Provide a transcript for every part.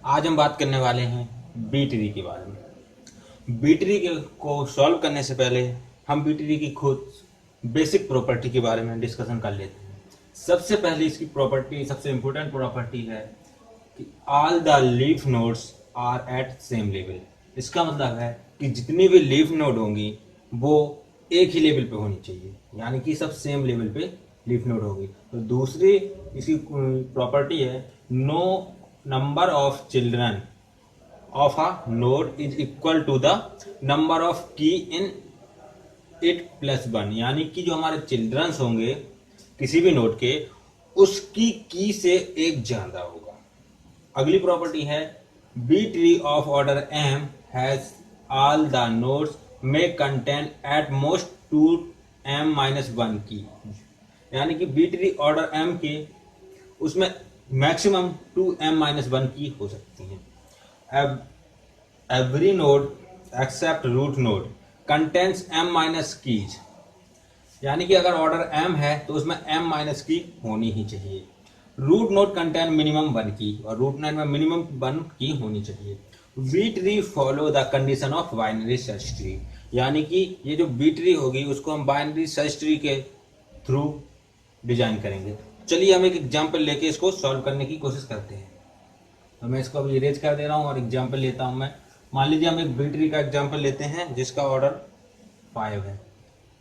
आज हम बात करने वाले हैं बी ट्री के बारे में। बी ट्री को सॉल्व करने से पहले हम बी ट्री की खुद बेसिक प्रॉपर्टी के बारे में डिस्कशन कर लेते हैं। सबसे पहले इसकी प्रॉपर्टी, सबसे इंपॉर्टेंट प्रॉपर्टी है कि all the leaf nodes are at same level. इसका मतलब है कि जितनी भी लीफ नोड होंगी वो एक ही लेवल पे होनी चाहिए, यानी कि सब सेम लेवल पे लीफ नोड होगी। तो दूसरी इसकी प्रॉपर्टी है no number of children of a node is equal to the number of key in it plus one, यानी कि जो हमारे चिल्ड्रंस होंगे किसी भी नोड के, उसकी की से एक ज्यादा होगा। अगली प्रॉपर्टी है B tree of order M has all the nodes may contain at most two M minus one key, यानी कि बी ट्री ऑर्डर एम के उसमें मैक्सिमम 2m माइनस वन की हो सकती है। Every node except root node contains m minus keys, यानी कि अगर ऑर्डर m है तो उसमें m माइनस की होनी ही चाहिए। Root node contain minimum one key, और रूट नोड में मिनिमम वन की होनी चाहिए। B tree follow the condition of binary search tree, यानी कि ये जो बी ट्री होगी उसको हम बाइनरी सर्च ट्री के थ्रू डिजाइन करेंगे। चलिए हम एक एग्जाम्पल लेके इसको सॉल्व करने की कोशिश करते हैं। तो मैं इसको अभी इरेज कर दे रहा हूँ और एग्जाम्पल लेता हूँ मैं। मान लीजिए हम एक बी ट्री का एग्जाम्पल लेते हैं जिसका ऑर्डर 5 है।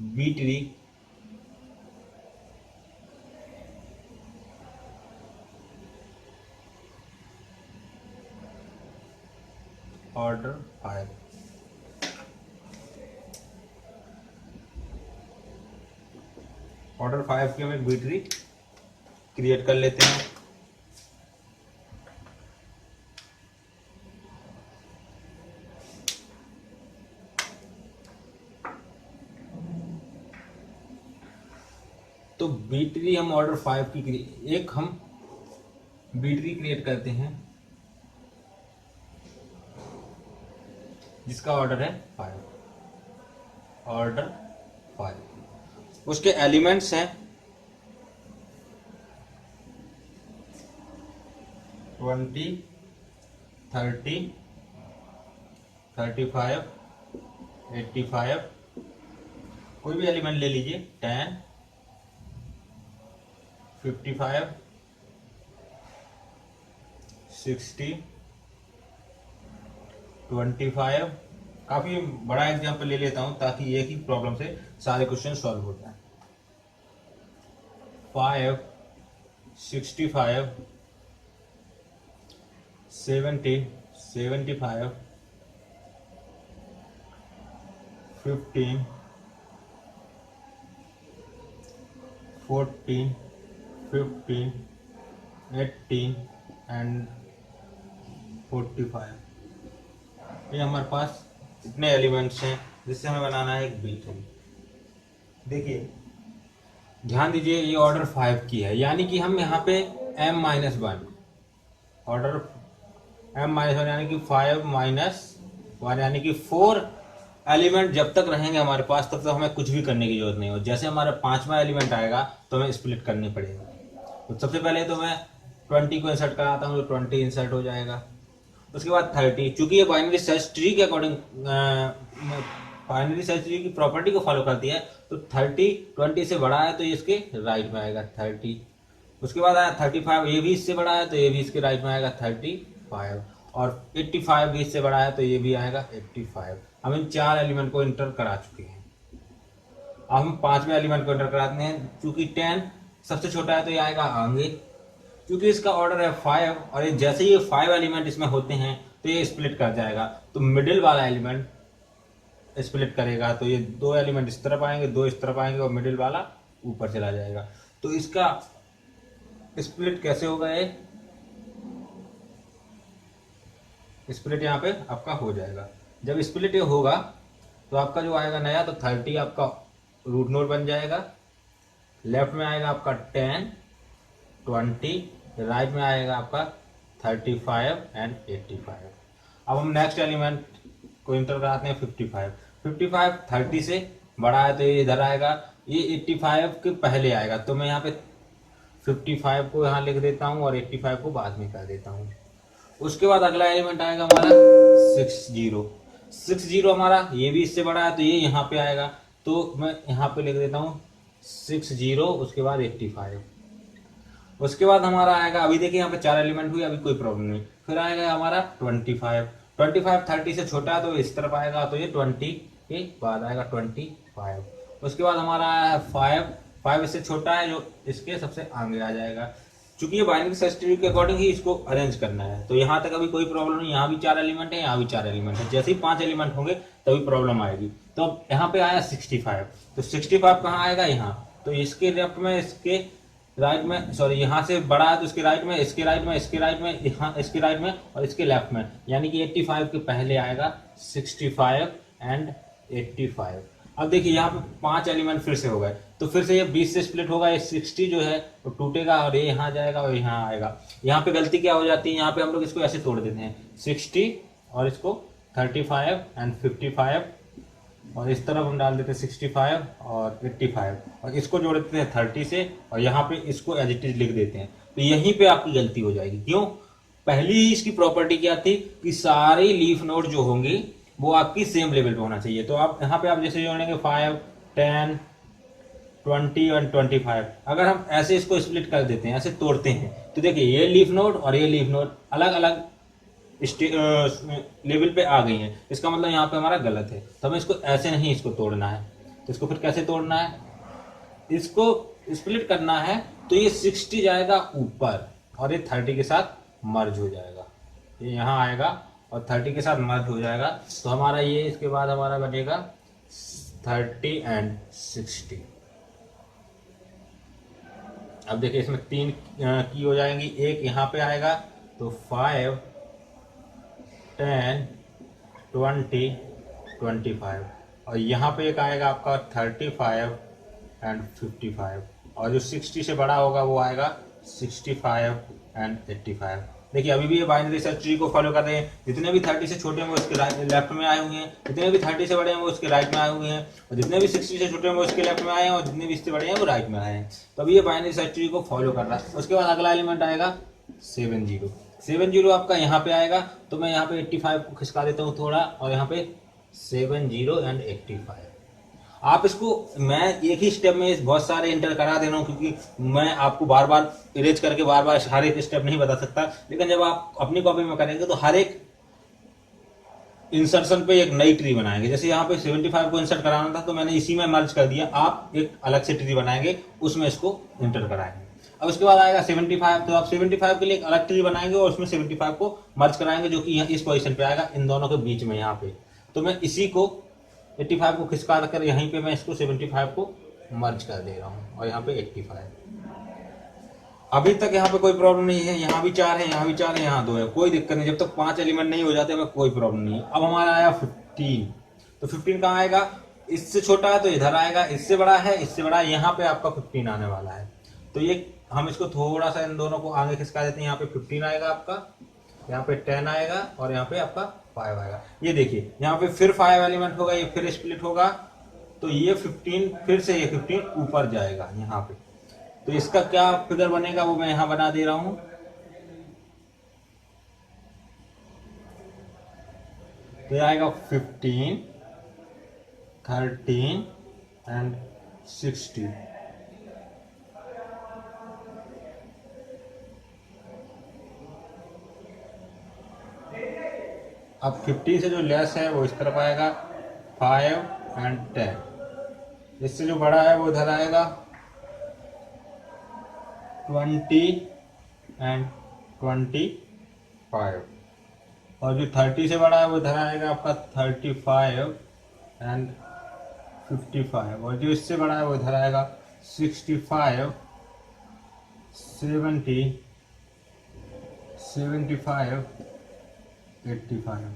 बी ट्री ऑर्डर 5, ऑर्डर 5 की हम एक बी ट्री क्रिएट कर लेते हैं। तो बी ट्री हम ऑर्डर 5 की एक हम बी ट्री क्रिएट करते हैं जिसका ऑर्डर है 5, ऑर्डर 5। उसके एलिमेंट्स हैं 20, 30, 35, 85, कोई भी एलिमेंट ले लीजिए, 10, 55, 60, 25। काफी बड़ा एग्जांपल ले लेता हूं ताकि एक ही प्रॉब्लम से सारे क्वेश्चन सॉल्व हो जाए। 5, 65, 70, 75, 15, 14, 15, 18 एंड 45। ये हमारे पास इतने एलिमेंट्स हैं जिससे हमें बनाना है एक बी ट्री। देखिए ध्यान दीजिए, ये ऑर्डर 5 की है, यानी कि हम यहाँ पे m minus one, order m minus one यानी कि 5 माइनस वन, यानी कि 4 एलिमेंट जब तक रहेंगे हमारे पास तब तक हमें कुछ भी करने की जरूरत नहीं हो। जैसे हमारा 5वां एलिमेंट आएगा तो हमें स्प्लिट करनी पड़ेगी। तो सबसे पहले तो मैं 20 को इंसर्ट कराता हूँ तो 20 इंसर्ट हो जाएगा। उसके बाद 30, चूंकि ये बाइनरी सर्च ट्री के अकॉर्डिंग बाइनरी सर्च ट्री की प्रॉपर्टी को फॉलो करती है, तो 30 20 से बड़ा है तो ये इसके राइट में आएगा 30। उसके बाद आया 35, ये भी इससे बड़ा है तो ये भी इसके राइट में आएगा 35, और 85 भी इससे बड़ा है तो ये भी आएगा 85। हम इन 4 एलिमेंट को इंटर करा चुके हैं। अब हम 5वें एलिमेंट को इंटर कराते हैं। चूंकि 10 सबसे छोटा है तो ये आएगा आगे। क्योंकि इसका ऑर्डर है 5 और ये जैसे ये 5 एलिमेंट इसमें होते हैं तो ये स्प्लिट कर जाएगा, तो मिडिल वाला एलिमेंट स्प्लिट करेगा तो ये 2 एलिमेंट इस तरफ आएंगे, 2 इस तरफ आएंगे और मिडिल वाला ऊपर चला जाएगा। तो इसका स्प्लिट कैसे होगा, ये स्प्लिट यहाँ पे आपका हो जाएगा। जब स्प्लिट ये होगा तो आपका जो आएगा नया, तो 30 आपका रूट नोड बन जाएगा, लेफ्ट में आएगा आपका 10, 20, राइट में आएगा आपका 35 एंड 85। अब हम नेक्स्ट एलिमेंट को इंटर कराते हैं 55। 55 30 से बड़ा है तो ये इधर आएगा, ये 85 के पहले आएगा, तो मैं यहाँ पे 55 को यहाँ लिख देता हूँ और 85 को बाद में कर देता हूँ। उसके बाद अगला एलिमेंट आएगा हमारा 60। 60 हमारा ये भी इससे बड़ा है तो ये यहाँ पे आएगा, तो मैं यहाँ पे लिख देता हूँ 60, उसके बाद 85। उसके बाद हमारा आएगा, अभी देखिए यहाँ पे 4 एलिमेंट हुए, अभी कोई प्रॉब्लम नहीं। फिर आएगा हमारा 25। 25 30 से छोटा है तो इस तरफ आएगा, तो ये 20 के बाद आएगा 25। उसके बाद हमारा आया 5। 5 इससे छोटा है जो इसके सबसे आगे आ जाएगा। चूंकि ये बाइनरी सर्च ट्री के अकॉर्डिंग ही इसको अरेंज करना है, तो यहाँ तक अभी कोई प्रॉब्लम नहीं। यहाँ भी 4 एलिमेंट है, यहाँ भी 4 एलिमेंट है। जैसे ही 5 एलिमेंट होंगे तभी प्रॉब्लम आएगी। तो अब यहाँ पे आया 65, तो 65 कहाँ आएगा? यहाँ। तो इसके लेफ्ट में, इसके राइट में, सॉरी यहाँ से बड़ा है तो इसके राइट में, इसके राइट में, इसके राइट में, यहाँ इसके राइट में और इसके लेफ्ट में, यानी कि 85 के पहले आएगा 65 एंड 85। अब देखिए यहाँ पे 5 एलिमेंट फिर से हो गए, तो फिर से ये 20 से स्प्लिट होगा। ये 60 जो है वो टूटेगा और ये यहाँ जाएगा और यहाँ आएगा। यहाँ पे गलती क्या हो जाती है, यहाँ पे हम लोग इसको ऐसे तोड़ देते हैं 60 और इसको 35 एंड 55, और इस तरफ हम डाल देते हैं 65 और 85 और इसको जोड़ देते हैं 30 से, और यहाँ पे इसको एज इट इज लिख देते हैं। तो यहीं पे आपकी गलती हो जाएगी। क्यों? पहली ही इसकी प्रॉपर्टी क्या थी कि सारे लीफ नोड जो होंगी वो आपकी सेम लेवल पे होना चाहिए। तो आप यहाँ पे आप जैसे जोड़ेंगे 5, 10, 20 और 25, अगर हम ऐसे इसको स्प्लिट कर देते हैं, ऐसे तोड़ते हैं, तो देखिए ये लीफ नोड और ये लीफ नोड अलग अलग लेवल पे आ गई हैं। इसका मतलब यहाँ पे हमारा गलत है। तो हमें इसको ऐसे नहीं, इसको तोड़ना है। तो इसको फिर कैसे तोड़ना है? इसको स्प्लिट करना है तो ये 60 जाएगा ऊपर और ये 30 के साथ मर्ज हो जाएगा। ये यहाँ आएगा और 30 के साथ मर्ज हो जाएगा। तो हमारा ये, इसके बाद हमारा बनेगा 30 एंड 60। अब देखिए इसमें 3 की हो जाएंगी। एक यहाँ पे आएगा तो 5, 10, 20, 25, और यहाँ पे एक आएगा आपका 35 एंड 55, और जो 60 से बड़ा होगा वो आएगा 65 एंड 85। देखिए अभी भी ये बाइनरी सर्च ट्री को फॉलो कर रहे हैं। जितने भी 30 से छोटे हैं वो इसके राइट लेफ्ट में आए हुए हैं, जितने भी 30 से बड़े हैं वो इसके राइट में आए हुए हैं, और जितने भी 60 से छोटे हैं वो इसके लेफ्ट में आए हैं, और जितने भी इससे बड़े हैं वो राइट में आए हैं। तो अभी ये बाइनरी सर्च ट्री को फॉलो कर रहा है। उसके बाद अगला एलिमेंट आएगा 70। 70 आपका यहाँ पे आएगा, तो मैं यहाँ पे 85 को खिसका देता हूँ थोड़ा, और यहाँ पे 70 एंड 85। आप इसको, मैं एक ही स्टेप में बहुत सारे इंटर करा दे रहा हूँ, क्योंकि मैं आपको बार बार इरेज करके बार बार हर एक स्टेप नहीं बता सकता। लेकिन जब आप अपनी कॉपी में करेंगे तो हर एक इंसर्शन पे एक नई ट्री बनाएंगे। जैसे यहाँ पे 75 को इंसर्ट कराना था तो मैंने इसी में मर्ज कर दिया। आप एक अलग से ट्री बनाएंगे, उसमें इसको इंटर कराएंगे। अब उसके बाद आएगा 75, तो आप 75 के लिए एक अलग ट्री बनाएंगे और उसमें 75 को मर्ज कराएंगे, जो कि यहाँ इस पोजीशन पे आएगा, इन दोनों के बीच में यहाँ पे। तो मैं इसी को 85 को खिसका कर यहीं पे मैं इसको 75 को मर्ज कर दे रहा हूँ, और यहाँ पे 85। अभी तक यहाँ पे कोई प्रॉब्लम नहीं है। यहाँ भी 4 है, यहाँ भी 4 है, यहाँ 2 है, कोई दिक्कत नहीं। जब तक 5 एलिमेंट नहीं हो जाते हमें कोई प्रॉब्लम नहीं है। अब हमारा आया 15, तो 15 कहाँ आएगा? इससे छोटा है तो इधर आएगा, इससे बड़ा है, इससे बड़ा है, यहाँ पे आपका 15 आने वाला है। तो ये हम इसको थोड़ा सा इन दोनों को आगे खिसका देते हैं। यहाँ पे 15 आएगा आपका, यहाँ पे 10 आएगा, और यहाँ पे आपका 5 आएगा। ये देखिए यहाँ पे फिर 5 एलिमेंट होगा, ये फिर स्प्लिट होगा, तो ये 15 फिर से ये 15 ऊपर जाएगा यहाँ पे। तो इसका क्या फिगर बनेगा वो मैं यहाँ बना दे रहा हूँ। तो ये आएगा 15, 13 एंड 60। अब 15 से जो लेस है वो इस तरफ आएगा, 5 एंड 10। इससे जो बड़ा है वो इधर आएगा, 20 एंड 25, और जो 30 से बड़ा है वो इधर आएगा आपका 35 एंड 55, और जो इससे बड़ा है वो इधर आएगा 65, 70, 75, 85।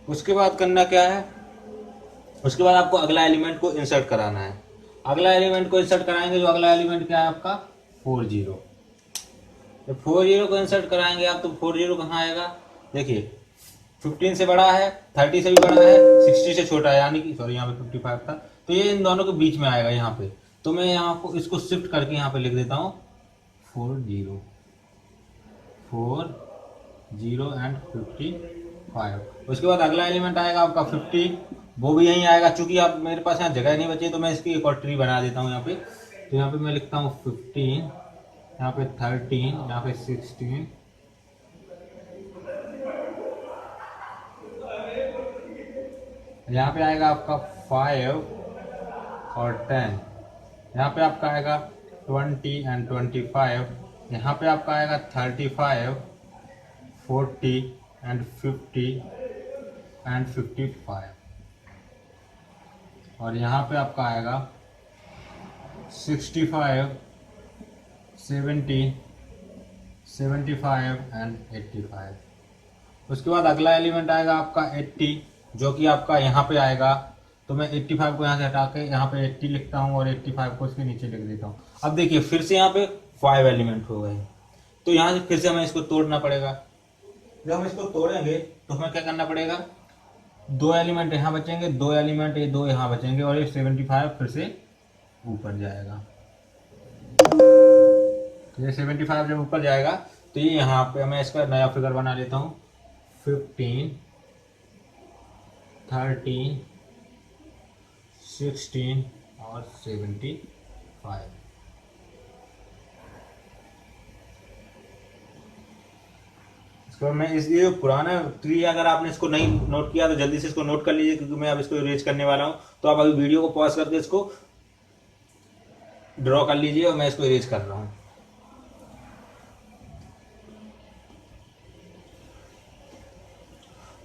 उसके बाद करना क्या है? उसके बाद आपको अगला एलिमेंट को इंसर्ट कराना है। अगला एलिमेंट को इंसर्ट कराएंगे, जो अगला एलिमेंट क्या है आपका 40। तो 40 को इंसर्ट कराएंगे आप, तो 40 कहाँ आएगा? देखिए 15 से बड़ा है, 30 से भी बड़ा है, 60 से छोटा है, यानी कि सॉरी यहाँ पे 55 था, तो ये इन दोनों के बीच में आएगा यहाँ पे। तो मैं यहाँ को इसको शिफ्ट करके यहाँ पे लिख देता हूँ 40। 4 0 एंड 55। उसके बाद अगला एलिमेंट आएगा आपका 50, वो भी यहीं आएगा। चूंकि आप मेरे पास यहाँ जगह नहीं बची तो मैं इसकी एक और ट्री बना देता हूँ यहाँ पे। तो यहाँ पे मैं लिखता हूँ 15, यहाँ पे 13, यहाँ पे 16, यहाँ पे आएगा आपका 5 और 10, यहाँ पे आपका आएगा 20 एंड 25, यहाँ पे आपका आएगा 35, 40 एंड 50 एंड 55, और यहाँ पे आपका आएगा 65, 70, 75 एंड 85। उसके बाद अगला एलिमेंट आएगा आपका 80, जो कि आपका यहाँ पे आएगा। तो मैं 85 को यहाँ से हटा के यहाँ पे 80 लिखता हूँ और 85 को इसके नीचे लिख देता हूँ। अब देखिए फिर से यहाँ पे 5 एलिमेंट हो गए, तो यहाँ से फिर से हमें इसको तोड़ना पड़ेगा। जब हम इसको तोड़ेंगे तो हमें क्या करना पड़ेगा, 2 एलिमेंट यहाँ बचेंगे, 2 एलिमेंट ये 2 यहाँ बचेंगे, और ये 75 फिर से ऊपर जाएगा। तो ये 75 जब ऊपर जाएगा तो ये यहाँ पे मैं इसका नया फिगर बना लेता हूँ। 15, 13, 16 और 75। इसके बाद मैं इसलिए पुराना ट्री अगर आपने इसको नहीं नोट किया तो जल्दी से इसको नोट कर लीजिए, क्योंकि मैं अब इसको इरेज करने वाला हूँ। तो आप अभी वीडियो को पॉज करके इसको ड्रॉ कर लीजिए और मैं इसको इरेज कर रहा हूँ।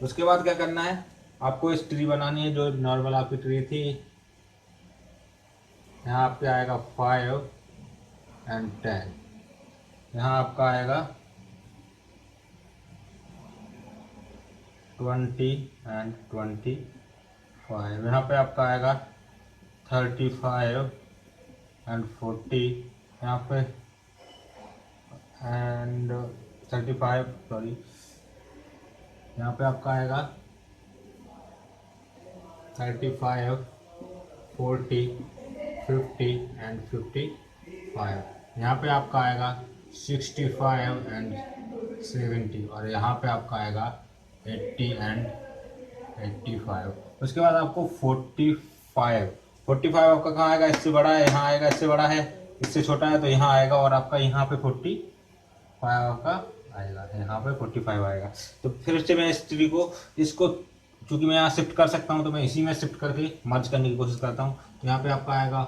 उसके बाद क्या करना है, आपको इस ट्री बनानी है जो नॉर्मल आपकी ट्री थी। यहाँ आपके आएगा 5 एंड 10, यहाँ आपका आएगा 20 एंड 25, यहाँ पे आपका आएगा 35 एंड 40, यहाँ पे एंड 35 सॉरी, यहाँ पे आपका आएगा 35, 40, 50 एंड 55, यहाँ पे आपका आएगा 65 एंड 70, और यहाँ पे आपका आएगा 80 एंड 85। उसके बाद आपको 45 आपका कहाँ आएगा, इससे बड़ा है, यहाँ आएगा, इससे बड़ा है, इससे छोटा है तो यहाँ आएगा, और आपका यहाँ पे 45 आपका आएगा, यहाँ पे 45 आएगा। तो फिर से मैं इस ट्री को इसको चूंकि मैं यहाँ शिफ्ट कर सकता हूँ तो मैं इसी में शिफ्ट करके मर्ज करने की कोशिश करता हूँ। तो यहाँ पे आपका आएगा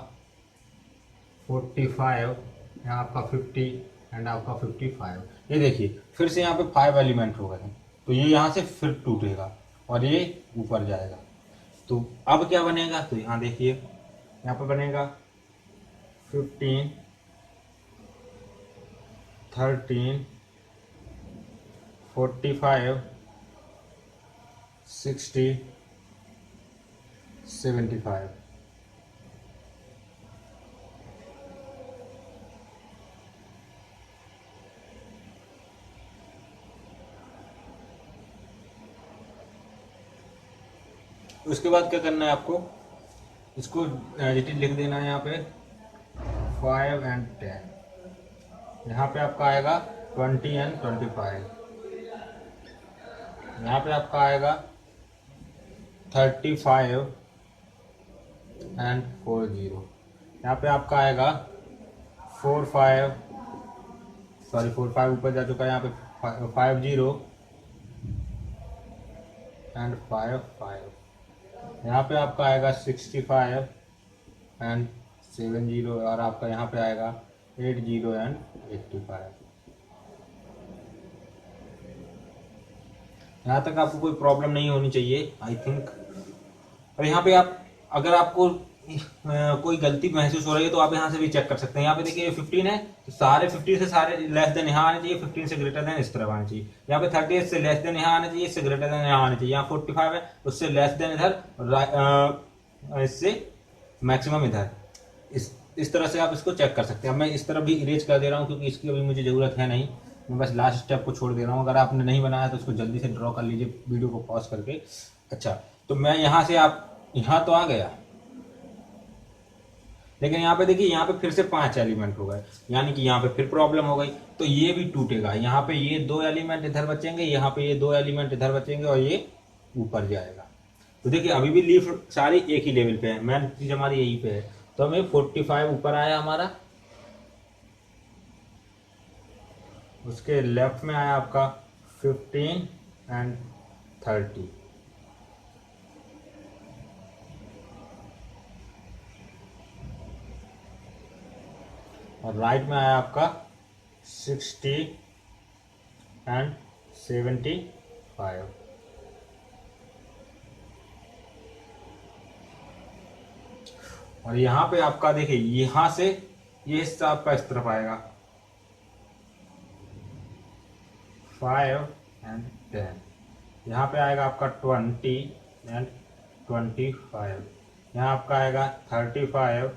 45, यहाँ आपका 50 एंड आपका 55। ये देखिए फिर से यहाँ पे 5 एलिमेंट हो गए हैं, तो ये यहाँ से फिर टूटेगा और ये ऊपर जाएगा। तो अब क्या बनेगा, तो यहाँ देखिए यहाँ पे बनेगा 15, 13, 45, 60, 75। उसके बाद क्या करना है आपको, इसको एडिटिव लिख देना है यहाँ पे 5 एंड 10, यहाँ पे आपका आएगा 20 एंड 25, यहाँ पे आपका आएगा 35 एंड 40, यहाँ पे आपका आएगा 45 ऊपर जा चुका है, यहाँ पे 50 एंड 55, यहाँ पे आपका आएगा 65 एंड 70, और आपका यहाँ पे आएगा 80 एंड 85। यहाँ तक आपको कोई प्रॉब्लम नहीं होनी चाहिए आई थिंक। और यहाँ पे आप अगर आपको कोई गलती महसूस हो रही है तो आप यहाँ से भी चेक कर सकते हैं। यहाँ पे देखिए 15 है तो सारे 50 से सारे लेस देन यहाँ आने चाहिए, 15 से ग्रेटर देन इस तरफ आना चाहिए। यहाँ पे 30 से लेस देन यहाँ आना चाहिए, इससे ग्रेटर देन यहाँ आना चाहिए। यहाँ 45 है उससे लेस देन इधर, इससे मैक्सिमम इधर। इस तरह से आप इसको चेक कर सकते हैं। अब मैं इस तरफ भी इरेज कर दे रहा हूँ क्योंकि इसकी अभी मुझे ज़रूरत है नहीं, मैं बस लास्ट स्टेप को छोड़ दे रहा हूँ। अगर आपने नहीं बनाया तो उसको जल्दी से ड्रॉ कर लीजिए वीडियो को पॉज करके। अच्छा, तो मैं यहाँ से आप यहाँ तो आ गया, लेकिन यहाँ पे देखिए, यहाँ पे फिर से 5 एलिमेंट हो गए, यानी कि यहाँ पे फिर प्रॉब्लम हो गई, तो ये भी टूटेगा। यहाँ पे ये 2 एलिमेंट इधर बचेंगे, यहाँ पे ये 2 एलिमेंट इधर बचेंगे और ये ऊपर जाएगा। तो देखिए अभी भी लीफ सारी एक ही लेवल पे है, मेन चीज हमारी यही पे है। तो हमें 45 ऊपर आया हमारा, उसके लेफ्ट में आया आपका 15 एंड 30, और राइट में आया आपका 60 एंड 75। और यहाँ पे आपका देखिए, यहाँ से ये हिस्सा आपका इस तरफ आएगा 5 एंड 10। यहाँ पे आएगा आपका 20 एंड 25। यहाँ आपका आएगा 35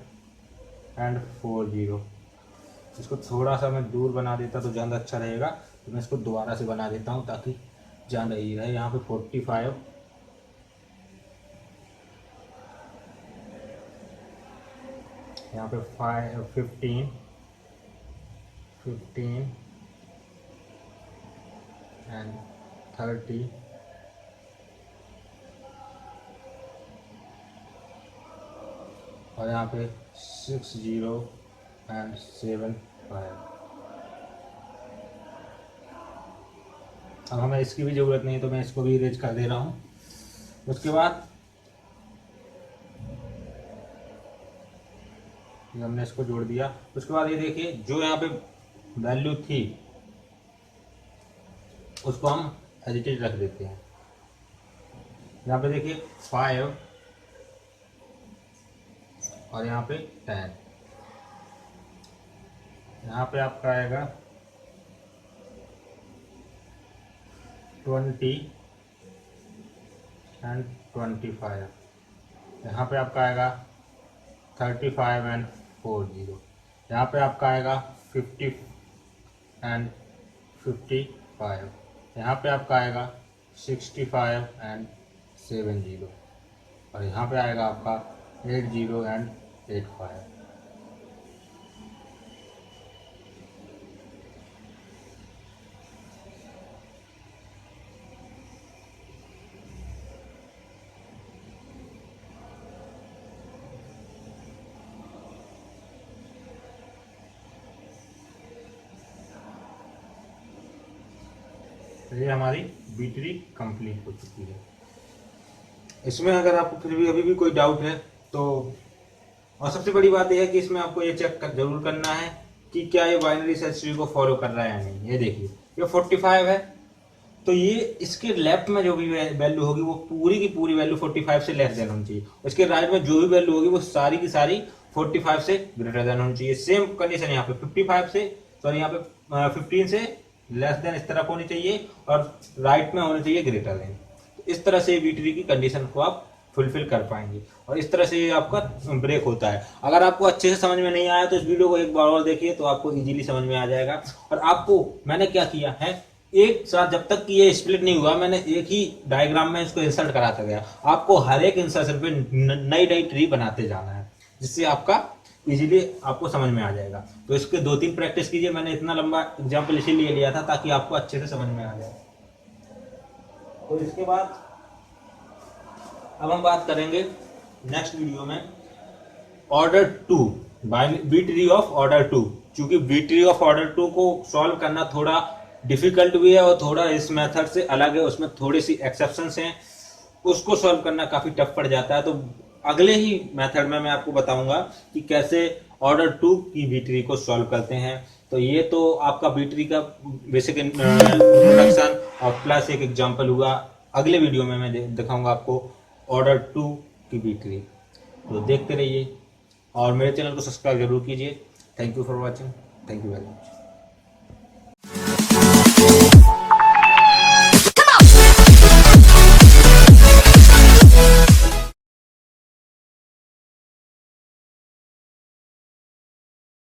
एंड 40। इसको थोड़ा सा मैं दूर बना देता तो ज़्यादा अच्छा रहेगा, तो मैं इसको दोबारा से बना देता हूँ ताकि ज़्यादा ही रहे। यहाँ पे 45, यहाँ पे 15 एंड 30, और यहाँ पे 60 एंड 75। अब हमें इसकी भी ज़रूरत नहीं है, तो मैं इसको भी इरेज कर दे रहा हूँ। उसके बाद हमने इसको जोड़ दिया। उसके बाद ये देखिए, जो यहाँ पे वैल्यू थी उसको हम एडिटेड रख देते हैं। यहाँ पे देखिए 5 और यहाँ पे 10। यहाँ पे आपका आएगा 20 एंड 25। यहाँ पे आपका आएगा 35 एंड 40। यहाँ पे आपका आएगा 50 एंड 55। यहाँ पे आपका आएगा 65 एंड 70, और यहाँ पे आएगा आपका 80 एंड 85। ये हमारी बी ट्री कंप्लीट हो चुकी है। इसमें अगर आपको फिर भी अभी भी कोई डाउट है तो, और सबसे बड़ी बात यह है कि इसमें आपको ये चेक जरूर करना है कि क्या ये बाइनरी सर्च ट्री को फॉलो कर रहा है या नहीं। ये देखिए, ये 45 है, तो ये इसके लेफ्ट में जो भी वैल्यू होगी वो पूरी की पूरी वैल्यू 45 से लेस देन होनी चाहिए। इसके राइट में जो भी वैल्यू होगी वो सारी की सारी 45 से ग्रेटर देन होनी चाहिए। सेम कंडीशन यहाँ पे 55 से, सॉरी यहाँ पे 15 से लेस देन इस तरफ होनी चाहिए, और राइट में होनी चाहिए ग्रेटर देन। इस तरह से बी ट्री की कंडीशन को आप फुलफिल कर पाएंगे, और इस तरह से ये आपका ब्रेक होता है। अगर आपको अच्छे से समझ में नहीं आया तो इस वीडियो को एक बार और देखिए, तो आपको इजीली समझ में आ जाएगा। और आपको मैंने क्या किया है, एक साथ जब तक कि ये स्प्लिट नहीं हुआ, मैंने एक ही डायग्राम में इसको इंसर्ट कराता गया। आपको हर एक इंसर्शन पे नई नई ट्री बनाते जाना है, जिससे आपका इजीली आपको समझ में आ जाएगा। तो इसके 2-3 प्रैक्टिस कीजिए। मैंने इतना लंबा एग्जाम्पल इसीलिए लिया था ताकि आपको अच्छे से समझ में आ जाए। तो इसके बाद अब हम बात करेंगे नेक्स्ट वीडियो में order 2, B tree of order 2। क्योंकि बी ट्री ऑफ ऑर्डर 2 को सॉल्व करना थोड़ा डिफिकल्ट भी है और थोड़ा इस मेथड से अलग है, उसमें थोड़ी सी एक्सेप्शंस हैं, उसको सॉल्व करना काफी टफ पड़ जाता है। तो अगले ही मेथड में मैं आपको बताऊंगा कि कैसे ऑर्डर 2 की बी ट्री को सॉल्व करते हैं। तो ये तो आपका बी ट्री का बेसिक इंट्रोडक्शन और प्लस एक एग्जांपल हुआ। अगले वीडियो में मैं दिखाऊंगा आपको ऑर्डर 2 की बी ट्री। तो देखते रहिए और मेरे चैनल को सब्सक्राइब जरूर कीजिए। Thank you for watching. Thank you very much.